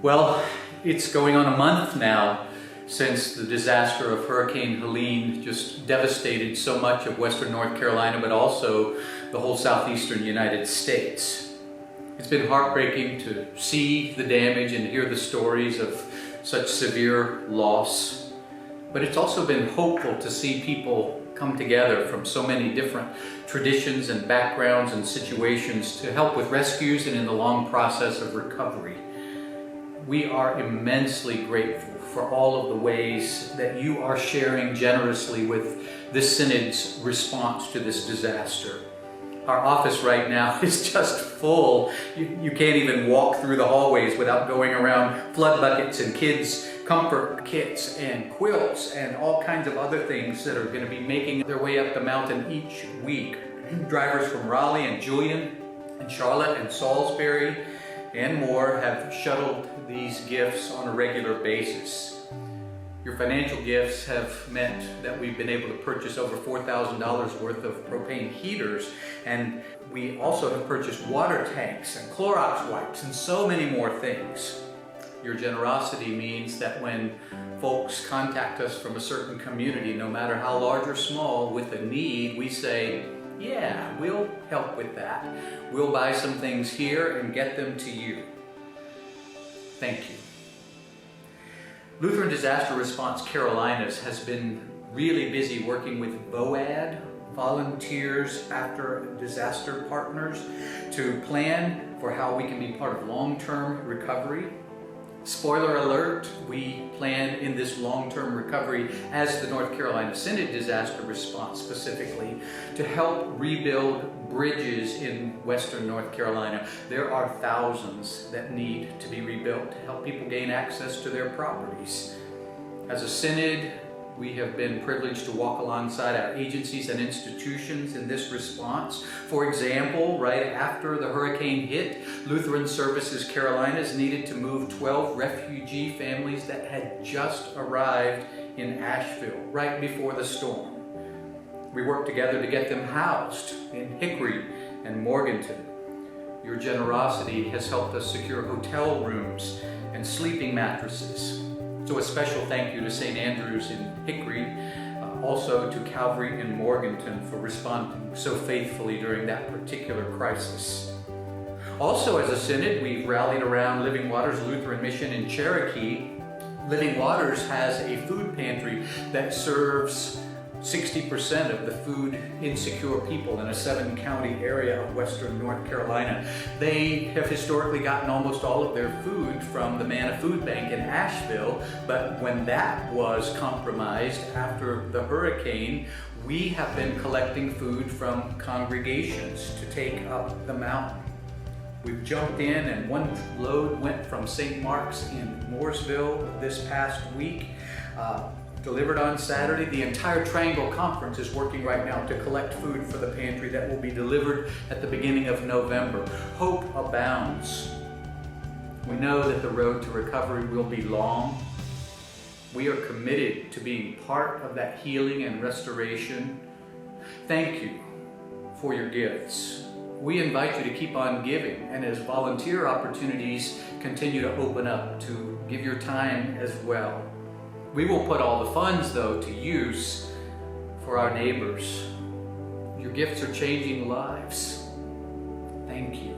Well, it's going on a month now since the disaster of Hurricane Helene just devastated so much of western North Carolina, but also the whole southeastern United States. It's been heartbreaking to see the damage and hear the stories of such severe loss, but it's also been hopeful to see people come together from so many different traditions and backgrounds and situations to help with rescues and in the long process of recovery. We are immensely grateful for all of the ways that you are sharing generously with this Synod's response to this disaster. Our office right now is just full. You can't even walk through the hallways without going around flood buckets and kids' comfort kits and quilts and all kinds of other things that are going to be making their way up the mountain each week. Drivers from Raleigh and Julian and Charlotte and Salisbury and more have shuttled these gifts on a regular basis. Your financial gifts have meant that we've been able to purchase over $4,000 worth of propane heaters, and we also have purchased water tanks and Clorox wipes and so many more things. Your generosity means that when folks contact us from a certain community, no matter how large or small, with a need, we say, yeah, we'll help with that. We'll buy some things here and get them to you. Thank you. Lutheran Disaster Response Carolinas has been really busy working with VOAD, Volunteers After Disaster Partners, to plan for how we can be part of long-term recovery. Spoiler alert, we plan in this long-term recovery as the North Carolina Synod Disaster Response specifically to help rebuild bridges in western North Carolina. There are thousands that need to be rebuilt to help people gain access to their properties. As a Synod, we have been privileged to walk alongside our agencies and institutions in this response. For example, right after the hurricane hit, Lutheran Services Carolinas needed to move 12 refugee families that had just arrived in Asheville right before the storm. We worked together to get them housed in Hickory and Morganton. Your generosity has helped us secure hotel rooms and sleeping mattresses. So a special thank you to St. Andrews in Hickory, also to Calvary in Morganton for responding so faithfully during that particular crisis. Also as a Synod, we've rallied around Living Waters Lutheran Mission in Cherokee. Living Waters has a food pantry that serves 60% of the food insecure people in a 7-county area of western North Carolina. They have historically gotten almost all of their food from the Manna Food Bank in Asheville, but when that was compromised after the hurricane, we have been collecting food from congregations to take up the mountain. We've jumped in, and one load went from St. Mark's in Mooresville this past week. Delivered on Saturday. The entire Triangle Conference is working right now to collect food for the pantry that will be delivered at the beginning of November. Hope abounds. We know that the road to recovery will be long. We are committed to being part of that healing and restoration. Thank you for your gifts. We invite you to keep on giving, and as volunteer opportunities continue to open up, to give your time as well. We will put all the funds, though, to use for our neighbors. Your gifts are changing lives. Thank you.